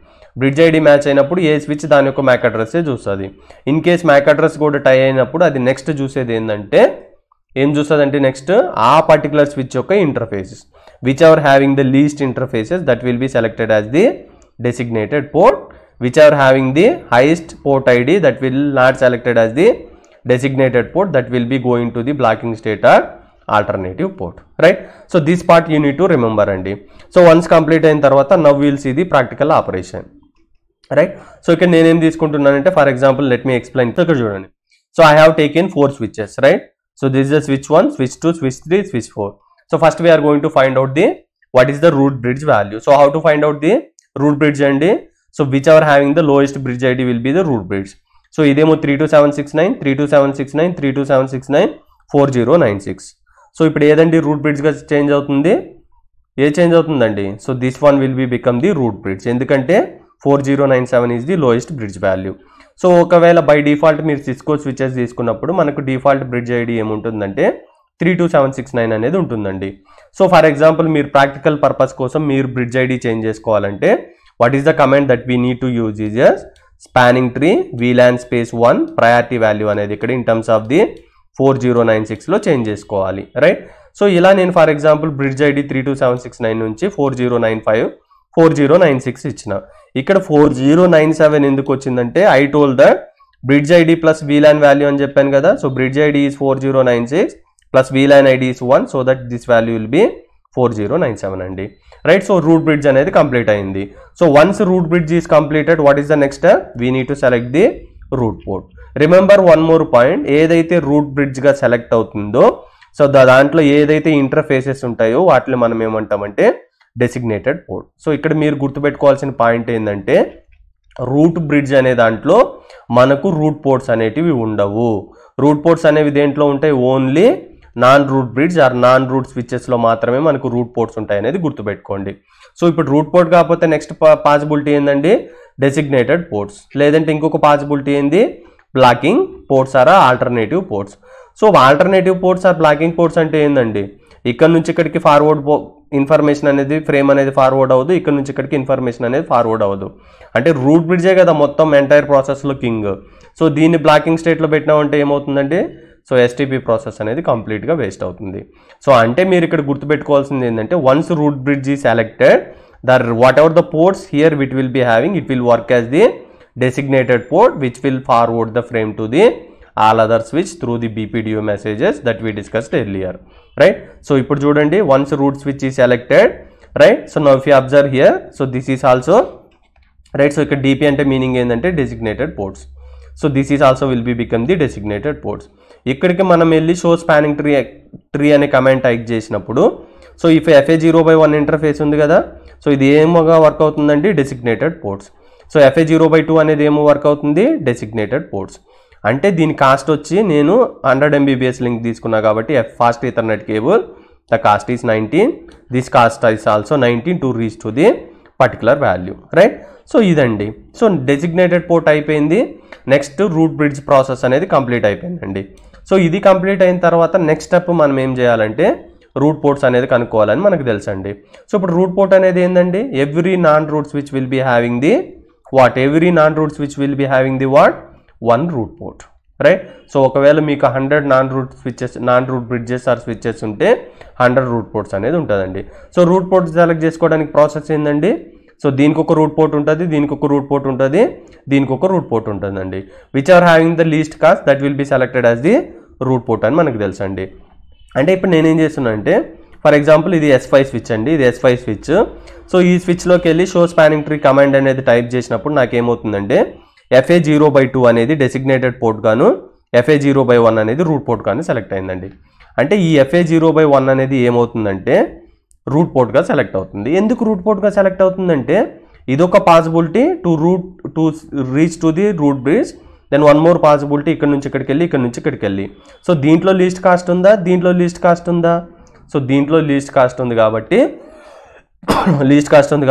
బ్రిడ్జ్ ఐడి మ్యాచ్ అయినప్పుడు ఏ స్విచ్ దాని యొక్క మ్యాక్ అడ్రస్సే చూస్తుంది. ఇన్ కేస్ మ్యాక్ అడ్రస్ కూడా టై అయినప్పుడు అది నెక్స్ట్ చూసేది ఏంటంటే ఏం చూస్తుందంటే నెక్స్ట్ ఆ పర్టికులర్ స్విచ్ యొక్క interfaces which ever having the least interfaces that will be selected as the designated port, which are having the highest port ID that will not selected as the designated port, that will be going to the blocking state or alternative port, right? So this part you need to remember andi. So once complete ayin tarvata now we will see the practical operation, right? So ikkada nenu em teeskuntunnanante for example let me explain ikkada chudandi. So I have taken 4 switches, right? So this is the switch 1, switch 2, switch 3, switch 4. So first we are going to find out the what is the root bridge value. So how to find out the root bridge andi? So whichever having the lowest bridge ID will be the root bridge. So idemo 32769, 32769, 32769, 4096. So ఇప్పుడు ఏదండి route bridge గా change అవుతుంది, ఏ change అవుతుందండి? So this one will be become the root bridge, ఎందుకంటే 4097 is the lowest bridge value. So ఒకవేళ by default మీరు Cisco switches తీసుకున్నప్పుడు మనకు డిఫాల్ట్ బ్రిడ్జ్ ఐడి ఏముంటుందంటే 32769 అనేది ఉంటుందండి. సో ఫర్ ఎగ్జాంపుల్ మీరు ప్రాక్టికల్ పర్పస్ కోసం మీరు బ్రిడ్జ్ ఐడి చేంజ్ చేసుకోవాలంటే what is the command that we need to use is a spanning tree VLAN space 1 priority value అనేది ఇక్కడ in terms of the 4096 లో చేంజ్ చేసుకోవాలి, రైట్? సో ఇలా నేను ఫర్ ఎగ్జాంపుల్ బ్రిడ్జ్ ఐడి 32769 నుంచి 4095 4096 ఇచ్చిన. ఇక్కడ 4097 ఎందుకు వచ్చిందంటే I told that bridge ID plus VLAN value అని చెప్పాను కదా. So bridge ID is 4096 plus VLAN ID is 1, so that this value will be 4097 అండి, రైట్? సో రూట్ బ్రిడ్జ్ అనేది కంప్లీట్ అయింది. So once root bridge is completed what is the next step? We need to select the root port. Remember one more point, ఏదైతే root bridge గా select అవుతుందో so దాంట్లో ఏదైతే interfaces ఉంటాయో వాటిని మనం ఏమంటామంటే డెసిగ్నేటెడ్ పోర్ట్. సో ఇక్కడ మీరు గుర్తుపెట్టుకోవాల్సిన పాయింట్ ఏంటంటే రూట్ బ్రిడ్జ్ అనే దాంట్లో మనకు రూట్ పోర్ట్స్ అనేటివి ఉండవు. రూట్ పోర్ట్స్ అనేవి దేంట్లో ఉంటాయి? Only non root bridge or non root స్విచెస్లో మాత్రమే మనకు రూట్ పోర్ట్స్ ఉంటాయి అనేది గుర్తుపెట్టుకోండి. సో ఇప్పుడు రూట్ పోర్ట్ కాకపోతే నెక్స్ట్ పాసిబిలిటీ ఏంటండి? డెసిగ్నేటెడ్ పోర్ట్స్, లేదంటే ఇంకొక పాసిబిలిటీ ఏంది? Blocking ports or alternative ports. So alternative ports or blocking ports అంటే ఏందండి? ఇక్కడ నుంచి ఇక్కడికి ఫార్వర్డ్ ఇన్ఫర్మేషన్ అనేది ఫ్రేమ్ అనేది ఫార్వర్డ్ అవ్వదు, ఇక్కడ నుంచి ఇక్కడికి ఇన్ఫర్మేషన్ అనేది ఫార్వర్డ్ అవ్వదు. అంటే రూట్ బ్రిడ్జే కదా మొత్తం ఎంటైర్ ప్రాసెస్లో కింగ్. సో దీన్ని బ్లాకింగ్ స్టేట్లో పెట్టినామంటే ఏమవుతుందంటే సో ఎస్టీపీ ప్రాసెస్ అనేది కంప్లీట్గా వేస్ట్ అవుతుంది. సో అంటే మీరు ఇక్కడ గుర్తుపెట్టుకోవాల్సింది ఏంటంటే once root bridge is selected what ever the ports here with will be having it will work as the designated port which will forward the frame to the all other switch through the BPDO messages that we discussed earlier, right? So ఇప్పుడు చూడండి once root switch is selected, right? So now if you observe here, so this is also right. So ఇక్కడ DP అంటే meaning ఏంటంటే designated ports. So this is also will be become the designated ports. ఇక్కడికి మనం వెళ్ళి show spanning tree అనే command type చేసినప్పుడు so if FA0/1 interface ఉంది కదా, సో ఇది ఏమోగా వర్క్ అవుతుందండి డెసిగ్నేటెడ్ పోర్ట్స్. సో FA0/2 అనేది ఏమో వర్క్ అవుతుంది డెసిగ్నేటెడ్ పోర్ట్స్. అంటే దీని కాస్ట్ వచ్చి నేను 100 MBPS లింక్ తీసుకున్నా కాబట్టి fast Ethernet cable the cost is 19, this cost is also 19 to reach to the particular value, right? So ఇదండి. సో డెసిగ్నేటెడ్ పోర్ట్ అయిపోయింది. నెక్స్ట్ రూట్ బ్రిడ్జ్ ప్రాసెస్ అనేది కంప్లీట్ అయిపోయిందండి. సో ఇది కంప్లీట్ అయిన తర్వాత నెక్స్ట్ స్టెప్ మనం ఏం చేయాలంటే రూట్ పోర్ట్స్ అనేది కనుక్కోవాలని మనకు తెలుసండి. సో ఇప్పుడు రూట్ పోర్ట్ అనేది ఏంటండి? Every non root switch will be having the what? Every non root switch will be having the what? 1 root port, right? So ఒకవేళ మీకు 100 non root bridges or switches ఉంటే 100 root ports అనేది ఉంటుందండి. So root port select చేసుకోవడానికి process ఏంటండి? So దీనికి ఒక root port ఉంటుంది, దీనికి ఒక రూట్ పోర్ట్ ఉంటుంది, దీనికి ఒక రూట్ పోర్ట్ ఉంటుందండి. Which are having the least cost that will be selected as the root port అని మనకు తెలుసండి. అంటే ఇప్పుడు నేనేం చేస్తున్నా అంటే ఫర్ ఎగ్జాంపుల్ ఇది S5 స్విచ్ అండి, ఇది S5 స్విచ్. సో ఈ స్విచ్లోకి వెళ్ళి షో స్పానింగ్ ట్రీ కమాండ్ అనేది టైప్ చేసినప్పుడు నాకేమవుతుందంటే FA0/2 అనేది డెసిగ్నేటెడ్ పోర్ట్ గాను FA0/1 అనేది రూట్ పోర్ట్ గాను సెలెక్ట్ అయిందండి. అంటే ఈ FA0/1 అనేది ఏమవుతుందంటే రూట్ పోర్ట్గా సెలెక్ట్ అవుతుంది. ఎందుకు రూట్ పోర్ట్గా సెలెక్ట్ అవుతుందంటే ఇదొక possibility to reach to the root bridge. Then one more possibility ఇక్కడ నుంచి ఇక్కడికి వెళ్ళి, ఇక్కడ నుంచి ఇక్కడికి వెళ్ళి. సో దీంట్లో లీస్ట్ కాస్ట్ ఉందా, దీంట్లో లీస్ట్ కాస్ట్ ఉందా? సో దీంట్లో లీస్ట్ కాస్ట్ ఉంది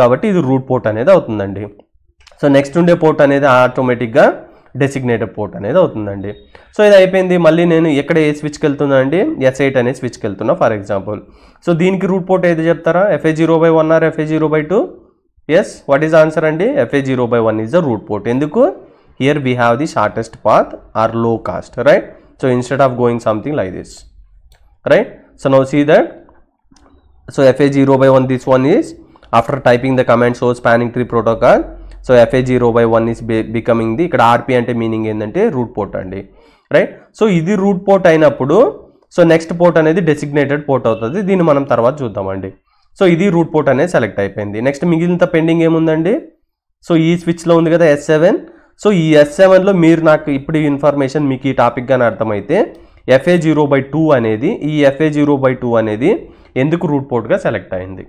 కాబట్టి ఇది రూట్ పోర్ట్ అనేది అవుతుందండి. సో నెక్స్ట్ ఉండే పోర్ట్ అనేది ఆటోమేటిక్గా డెసిగ్నేటెడ్ పోర్ట్ అనేది అవుతుందండి. సో ఇది అయిపోయింది. మళ్ళీ నేను ఎక్కడ ఏ స్విచ్కి వెళ్తున్నా అండి? S8 అనే స్విచ్కి వెళ్తున్నా ఫర్ ఎగ్జాంపుల్. సో దీనికి రూట్ పోర్ట్ ఏది చెప్తారా? FA0/1 or FA0/2? yes, what is the answer andi? FA0/1 is the root port. Enduku? Here we have the shortest path or low cost, right? So instead of going something like this, right? So now see that, so FA0/1, this one is after typing the command show spanning tree protocol. So FA0/1 is becoming the ikkada RP ante meaning endante root port andi, right? So idi root port ainappudu, so next port anedi designated port avutadi. Deenni manam tarvata chuddamandi. So ఇది root port అనేది select అయిపోయింది. Next మిగిలిన pending ఏముందండి? So ఈ స్విచ్లో ఉంది కదా S7. So ఈ S7లో మీరు నాకు ఇప్పుడు ఈ ఇన్ఫర్మేషన్ మీకు ఈ టాపిక్ గానే అర్థమైతే FA0/2 అనేది, ఈ FA0/2 అనేది ఎందుకు రూట్ పోర్ట్గా సెలెక్ట్ అయింది,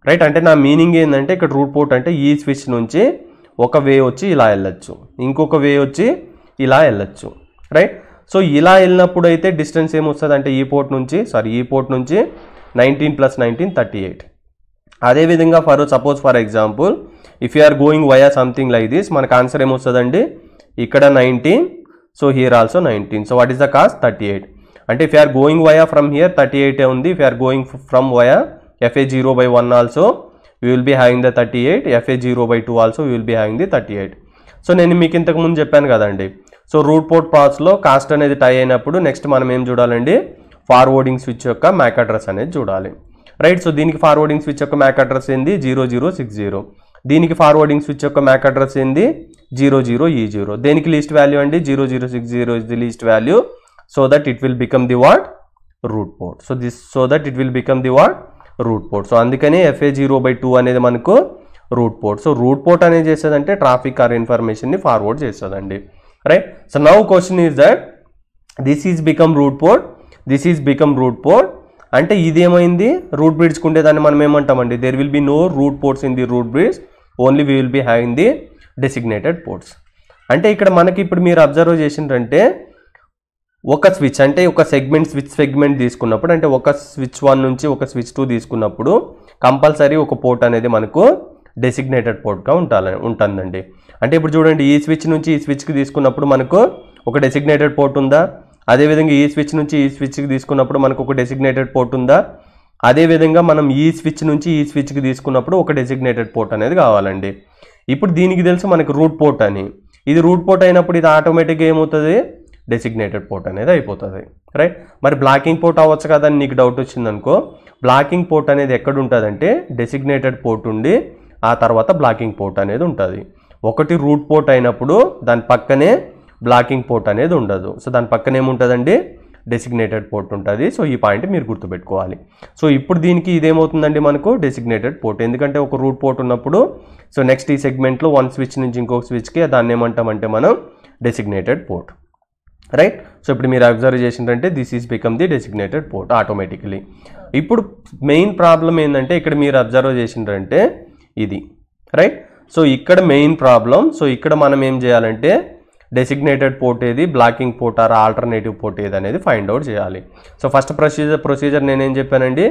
రైట్? అంటే నా మీనింగ్ ఏంటంటే ఇక్కడ రూట్ పోర్ట్ అంటే ఈ స్విచ్ నుంచి ఒక వే వచ్చి ఇలా వెళ్ళచ్చు, ఇంకొక వే వచ్చి ఇలా వెళ్ళచ్చు, రైట్? సో ఇలా వెళ్ళినప్పుడు అయితే డిస్టెన్స్ ఏమొస్తుంది అంటే ఈ పోర్ట్ నుంచి 19 + 19 38. అదేవిధంగా suppose for example if you are going via something like this, మనకు ఆన్సర్ ఏమొస్తుందండి? ఇక్కడ 19, so here also 19. So what is the cost? 38. అంటే if you are going via from here 38 ఉంది. If you are going from via FA0/1 also you will be having the 38. FA0/2 also you will be having the 38. So నేను మీకు ఇంతకు ముందు చెప్పాను కదండి, so root port పాత్స్లో cost అనేది tie అయినప్పుడు నెక్స్ట్ మనం ఏం చూడాలండి? ఫార్వర్డింగ్ స్విచ్ యొక్క మ్యాక్ అడ్రస్ అనేది చూడాలి, రైట్? సో దీనికి ఫార్వర్డింగ్ స్విచ్ యొక్క మ్యాక్ అడ్రస్ ఏంది? 0060. దీనికి ఫార్వర్డింగ్ స్విచ్ యొక్క మ్యాక్ అడ్రస్ ఏంది? 00E0. దేనికి లీస్ట్ వాల్యూ అండి? 0060 is the least value. So that it will become the what? Root port. So that it will become the what? Root port. So అందుకని FA0/2 అనేది మనకు root port. So root port అనేది చేసేదంటే traffic or ఇన్ఫర్మేషన్ని forward చేస్తుందండి, right? So now question is that this is become root port, this is become root port. అంటే ఇదేమైంది? Root బ్రిడ్జ్కి ఉండేదాన్ని మనం ఏమంటామండి? There will be no root ports in the root bridge, only we will be having the designated ports. అంటే ఇక్కడ మనకి ఇప్పుడు మీరు అబ్జర్వ్ చేసిండ్రంటే ఒక స్విచ్ అంటే ఒక స్విచ్ సెగ్మెంట్ తీసుకున్నప్పుడు, అంటే ఒక స్విచ్ 1 నుంచి ఒక స్విచ్ 2 తీసుకున్నప్పుడు కంపల్సరీ ఒక పోర్ట్ అనేది మనకు డెసిగ్నేటెడ్ పోర్ట్గా ఉంటుందండి. అంటే ఇప్పుడు చూడండి, ఈ స్విచ్ నుంచి ఈ స్విచ్కి తీసుకున్నప్పుడు మనకు ఒక డెసిగ్నేటెడ్ పోర్ట్ ఉందా? అదేవిధంగా ఈ స్విచ్ నుంచి ఈ స్విచ్కి తీసుకున్నప్పుడు మనకు ఒక డెసిగ్నేటెడ్ పోర్ట్ ఉందా? అదేవిధంగా మనం ఈ స్విచ్ నుంచి ఈ స్విచ్కి తీసుకున్నప్పుడు ఒక డెసిగ్నేటెడ్ పోర్ట్ అనేది కావాలండి. ఇప్పుడు దీనికి తెలుసు మనకు రూట్ పోర్ట్ అని. ఇది రూట్ పోర్ట్ అయినప్పుడు ఇది ఆటోమేటిక్గా ఏమవుతుంది? డెసిగ్నేటెడ్ పోర్ట్ అనేది అయిపోతుంది, రైట్? మరి బ్లాకింగ్ పోర్ట్ అవ్వచ్చు కదా అని నీకు డౌట్ వచ్చిందనుకో, బ్లాకింగ్ పోర్ట్ అనేది ఎక్కడ ఉంటుందంటే డెసిగ్నేటెడ్ పోర్ట్ ఉండి ఆ తర్వాత బ్లాకింగ్ పోర్ట్ అనేది ఉంటుంది. ఒకటి రూట్ పోర్ట్ అయినప్పుడు దాని పక్కనే బ్లాకింగ్ పోర్ట్ అనేది ఉండదు. సో దాని పక్కన ఏముంటుందండి? డెసిగ్నేటెడ్ పోర్ట్ ఉంటుంది. సో ఈ పాయింట్ మీరు గుర్తుపెట్టుకోవాలి. సో ఇప్పుడు దీనికి ఇదేమవుతుందండి? మనకు డెసిగ్నేటెడ్ పోర్ట్. ఎందుకంటే ఒక రూట్ పోర్ట్ ఉన్నప్పుడు సో నెక్స్ట్ ఈ సెగ్మెంట్లో వన్ స్విచ్ నుంచి ఇంకొక స్విచ్కి దాన్ని ఏమంటామంటే మనం డెసిగ్నేటెడ్ పోర్ట్, రైట్? సో ఇప్పుడు మీరు అబ్జర్వ్ చేసిందంటే this is become the designated port automatically. ఇప్పుడు మెయిన్ ప్రాబ్లం ఏంటంటే ఇక్కడ మీరు అబ్జర్వ్ చేసిందంటే ఇది, రైట్? సో ఇక్కడ మెయిన్ ప్రాబ్లం. సో ఇక్కడ మనం ఏం చేయాలంటే డెసిగ్నేటెడ్ పోర్ట్ ఏది, blocking port or alternative port ఏది అనేది ఫైండ్ అవుట్ చేయాలి. సో ఫస్ట్ ప్రొసీజర్ నేనేం చెప్పానండి?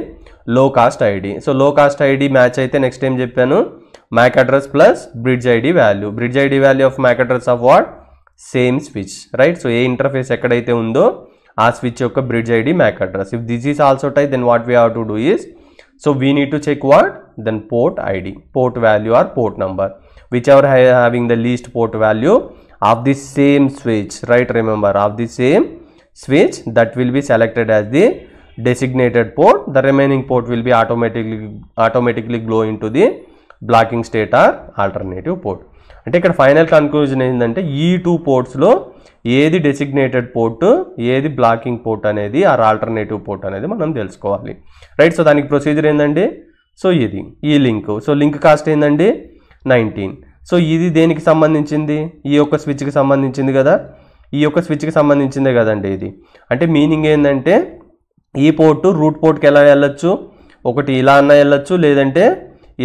Low cost ID. So low cost ID match అయితే నెక్స్ట్ ఏం చెప్పాను? MAC address plus bridge ID value. Bridge ID value of Mac address of what? Same switch, right? So ఏ interface ఎక్కడైతే ఉందో ఆ switch యొక్క bridge ID MAC address. If this is also tie, then what we have to do is, so we need to check what? Then port ID, port value or port number, whichever having the least port value of the same switch, right? Remember, of the same switch, that will be selected as the designated port. The remaining port will be automatically glow into the blocking state or alternative port. అంటే ఇక్కడ final conclusion ఏంటంటే ఈ 2 పోర్ట్స్లో ఏది designated port, ఏది blocking port అనేది are alternative port అనేది మనం తెలుసుకోవాలి, రైట్? సో దానికి ప్రొసీజర్ ఏంటండి? సో ఇది ఈ లింక్. సో లింక్ కాస్ట్ ఏంటండి? 19. సో ఇది దేనికి సంబంధించింది? ఈ యొక్క స్విచ్కి సంబంధించింది కదా, ఈ యొక్క స్విచ్కి సంబంధించిందే కదండి ఇది. అంటే మీనింగ్ ఏంటంటే ఈ పోర్టు రూట్ పోర్ట్కి ఎలా వెళ్ళొచ్చు? ఒకటి ఇలా అన్న వెళ్ళొచ్చు, లేదంటే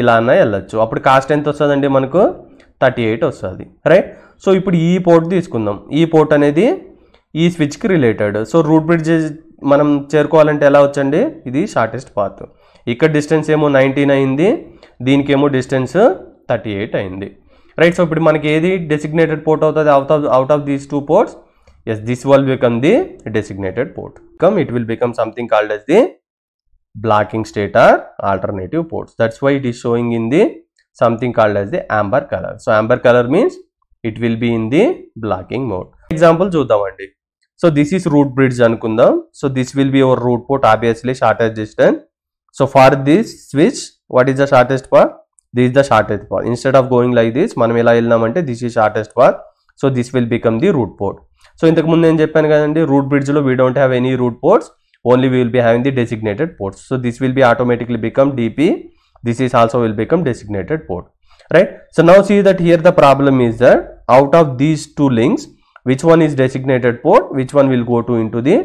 ఇలా అన్న వెళ్ళొచ్చు. అప్పుడు కాస్ట్ ఎంత వస్తుందండి? మనకు 38 వస్తుంది, రైట్? సో ఇప్పుడు ఈ పోర్ట్ తీసుకుందాం. ఈ పోర్ట్ అనేది ఈ స్విచ్కి రిలేటెడ్. సో రూట్ బ్రిడ్జ్ మనం చేరుకోవాలంటే ఎలా వచ్చండి? ఇది షార్టెస్ట్ పాత్. ఇక్కడ డిస్టెన్స్ ఏమో 19 అయింది, దీనికేమో డిస్టెన్స్ 38 అయింది, రైట్? సో ఇప్పుడు మనకి ఏది డెసిగ్నేటెడ్ పోర్ట్ అవుతుంది out of these 2 ports? Yes, this will become the designated port. It will become something called as the blocking state or alternative ports. That's why it is showing in the something called as the amber color. So amber color means it will be in the blocking mode. Example చూద్దామండి. So this is root bridge అనుకుందాం. So this will be our root port, obviously shortest distance. So for this switch, what is the shortest path? This is the shortest path. Instead of going like this, మనం ఎలా వెళ్ళామంటే this is shortest path. So this will become the root port. So ఇంతకు ముందు నేను చెప్పాను కదండి, root bridge లో we don't have any root ports, only we will be having the designated ports. So this will be automatically become DP. This is also will become designated port, right? So now see that here the problem is that out of these two links, which one is designated port, which one will go to into the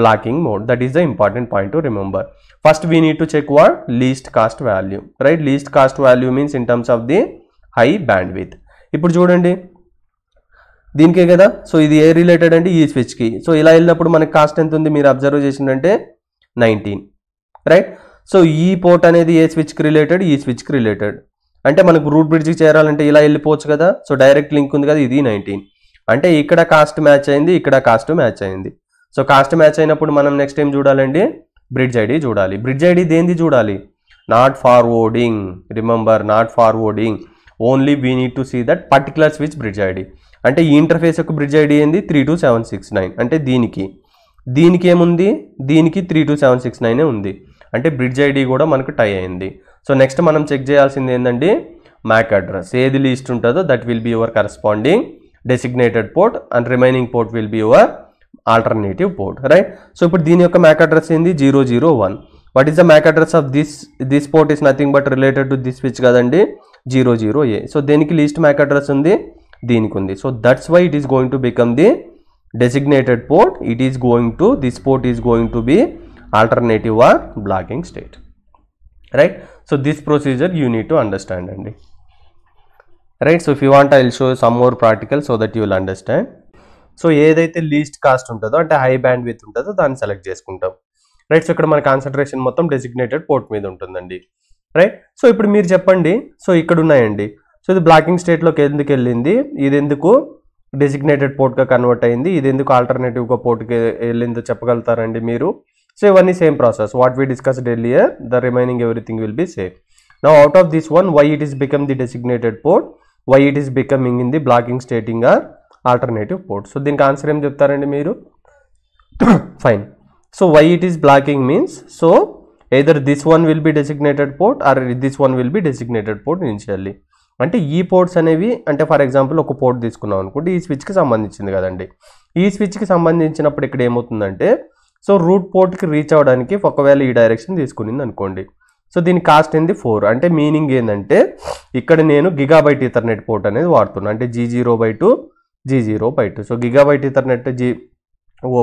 blocking mode. That is the important point to remember. First we need to check what? Least cost value, right? Least cost value means in terms of the high bandwidth. ఇప్పుడు చూడండి దీనికే కదా, so ఇది ఏ related అంటే ఈ స్విచ్కి. So ఇలా వెళ్ళినప్పుడు మనకి కాస్ట్ ఎంత ఉంది మీరు అబ్జర్వ్ చేసిందంటే 19, రైట్? సో ఈ పోర్ట్ అనేది ఏ స్విచ్కి రిలేటెడ్, ఈ స్విచ్కి రిలేటెడ్. అంటే మనకు రూట్ బ్రిడ్జ్కి చేరాలంటే ఇలా వెళ్ళిపోవచ్చు కదా. సో డైరెక్ట్ లింక్ ఉంది కదా, ఇది 19. అంటే ఇక్కడ కాస్ట్ మ్యాచ్ అయింది, ఇక్కడ కాస్ట్ మ్యాచ్ అయింది. సో కాస్ట్ మ్యాచ్ అయినప్పుడు మనం నెక్స్ట్ ఏం చూడాలండి, బ్రిడ్జ్ ఐడి చూడాలి. బ్రిడ్జ్ ఐడి దేనిది చూడాలి, not forwarding. Remember, not forwarding, only we need to see that particular switch bridge ID. అంటే ఈ ఇంటర్ఫేస్ యొక్క బ్రిడ్జ్ ఐడి ఏంది 32769. అంటే దీనికి ఏముంది, దీనికి 32769 ఉంది. అంటే బ్రిడ్జ్ ఐడి కూడా మనకు టై అయింది. సో నెక్స్ట్ మనం చెక్ చేయాల్సింది ఏంటండి, మ్యాక్ అడ్రస్. ఏది లీస్ట్ ఉంటుందో that will be your corresponding designated port and remaining port will be your alternative port, right? So ఇప్పుడు దీని యొక్క MAC address ఏంది 001. What is the MAC address of this port is nothing but related to this switch కదండి 00A. So దేనికి least MAC address ఉంది, దీనికి ఉంది. So that's why it is going to become the designated port. It is going to, this port is going to be alternative or blocking state, right? So this procedure you need to understand అండి, right? So if you want I will show some more practical so that you will understand. So ఏదైతే least cost ఉంటుందో అంటే high band with ఉంటుందో దాన్ని select చేసుకుంటాం, right? So ఇక్కడ మన concentration మొత్తం డెసిగ్నేటెడ్ పోర్ట్ మీద ఉంటుందండి, రైట్? సో ఇప్పుడు మీరు చెప్పండి, సో ఇక్కడ ఉన్నాయండి. సో ఇది బ్లాకింగ్ స్టేట్లోకి ఎందుకు వెళ్ళింది, ఇది ఎందుకు డెసిగ్నేటెడ్ పోర్ట్గా కన్వర్ట్ అయింది, ఇది ఎందుకు ఆల్టర్నేటివ్గా పోర్ట్కి వెళ్ళిందో చెప్పగలుగుతారండి మీరు? సో ఇవన్నీ same process what we discussed earlier, the remaining everything will be same. Now out of this one, why it is become the designated port, why it is becoming in the blocking stating or alternative port. So దీనికి answer ఏం చెప్తారండి మీరు? Fine. So why it is blocking means, so either this one will be designated port or this one will be designated port initially. అంటే ఈ ports అనేవి, అంటే for example ఒక port తీసుకున్నాం అనుకోండి, ఈ స్విచ్కి సంబంధించింది కదండి. ఈ స్విచ్కి సంబంధించినప్పుడు ఇక్కడ ఏమవుతుందంటే, సో రూట్ పోర్ట్కి రీచ్ అవ్వడానికి ఒకవేళ ఈ డైరెక్షన్ తీసుకునింది అనుకోండి, సో దీని కాస్ట్ ఏంది 4. అంటే మీనింగ్ ఏంటంటే ఇక్కడ నేను గిగాబైట్ ఈథర్నెట్ పోర్ట్ అనేది వాడుతున్నాను, అంటే G0/2 G0/2. So Gigabyte Ethernet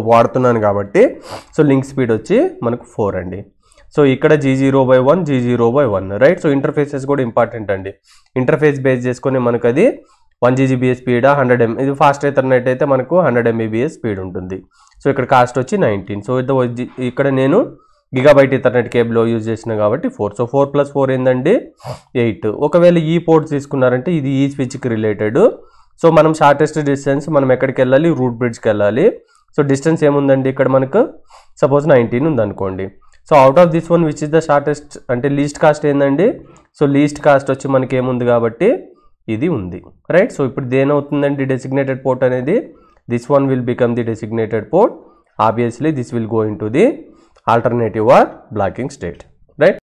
వాడుతున్నాను కాబట్టి సో లింక్ స్పీడ్ వచ్చి మనకు 4 అండి. సో ఇక్కడ G0/1 G0/1, right? So interfaces కూడా ఇంపార్టెంట్ అండి. ఇంటర్ఫేస్ బేస్ చేసుకొని మనకు అది 1 Gbps స్పీడ్ 100 M. ఇది ఫాస్ట్ ఈథర్నెట్ అయితే మనకు 100 Mbps స్పీడ్ ఉంటుంది. సో ఇక్కడ కాస్ట్ వచ్చి 19. సో ఇక్కడ నేను గిగాబైట్ ఈథర్నెట్ కేబుల్ యూజ్ చేసిన కాబట్టి 4. సో 4 + 4 ఏంటండి 8. ఒకవేళ ఈ పోర్ట్స్ తీసుకున్నారంటే ఇది ఈ స్విచ్కి రిలేటెడ్. సో మనం షార్టెస్ట్ డిస్టెన్స్ మనం ఎక్కడికి వెళ్ళాలి, రూట్ బ్రిడ్జ్కి వెళ్ళాలి. సో డిస్టెన్స్ ఏముందండి ఇక్కడ మనకు, సపోజ్ 19 ఉందనుకోండి. So out of this one which is the shortest, అంటే లీస్ట్ కాస్ట్ ఏందండి, సో లీస్ట్ కాస్ట్ వచ్చి మనకి ఏముంది కాబట్టి ఇది ఉంది, రైట్? సో ఇప్పుడు దేనవుతుందండి డెసిగ్నేటెడ్ పోర్ట్ అనేది, this one will become the designated port. Obviously this will go in to the alternative or blocking state, right?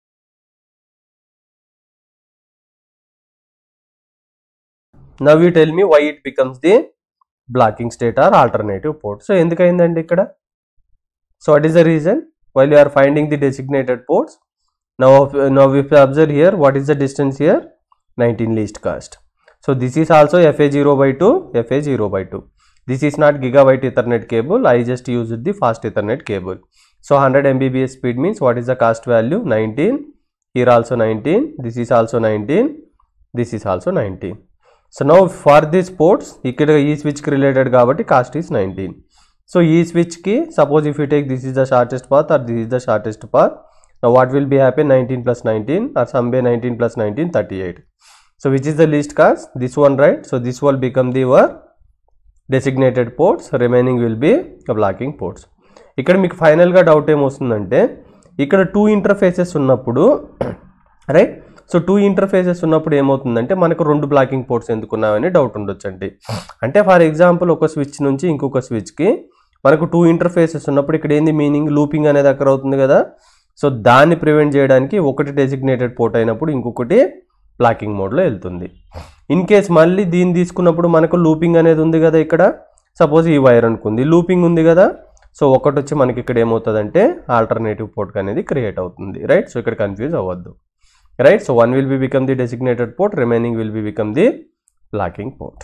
Now you tell me why it becomes the blocking state or alternative port. So endukayindandi ikkada, so what is the reason? While you are finding the designated ports, now if you observe here, what is the distance here, 19 least cost. So this is also FA0/2 FA0/2. This is not gigabit ethernet cable, I just used the fast ethernet cable. So 100 Mbps speed means what is the cost value, 19. Here also 19, this is also 19, this is also 19. So now for these ports, ikkada ee switch ki related kabatti cost is 19. So ee switch ki, suppose if you take this is the shortest path or this is the shortest path, now what will be happen, 19 plus 19 or some way 19 plus 19 38. So which is the least cost, this one, right? So this will become the designated ports, remaining will be blocking ports. ఇక్కడ మీకు ఫైనల్గా doubt ఏమొస్తుందంటే, ఇక్కడ 2 interfaces ఉన్నప్పుడు, right? So 2 interfaces ఉన్నప్పుడు ఏమవుతుందంటే మనకు 2 blocking ports ఎందుకున్నాయని doubt ఉండొచ్చండి. అంటే ఫర్ ఎగ్జాంపుల్ ఒక స్విచ్ నుంచి ఇంకొక స్విచ్కి మనకు 2 ఇంటర్ఫేసెస్ ఉన్నప్పుడు ఇక్కడ ఏంది మీనింగ్, లూపింగ్ అనేది అక్కడ అవుతుంది కదా. సో దాన్ని ప్రివెంట్ చేయడానికి ఒకటి డెసిగ్నేటెడ్ పోర్ట్ అయినప్పుడు ఇంకొకటి బ్లాకింగ్ మోడ్లో వెళ్తుంది. ఇన్ కేస్ మళ్ళీ దీన్ని తీసుకున్నప్పుడు మనకు లూపింగ్ అనేది ఉంది కదా, ఇక్కడ సపోజ్ ఈ వైర్ అనుకుంది, లూపింగ్ ఉంది కదా. సో ఒకటి వచ్చి మనకి ఇక్కడ ఏమవుతుందంటే ఆల్టర్నేటివ్ పోర్ట్ అనేది క్రియేట్ అవుతుంది, రైట్. సో ఇక్కడ కన్ఫ్యూజ్ అవ్వద్దు, right. So 1 will be become the designated port, remaining will be become the blocking port.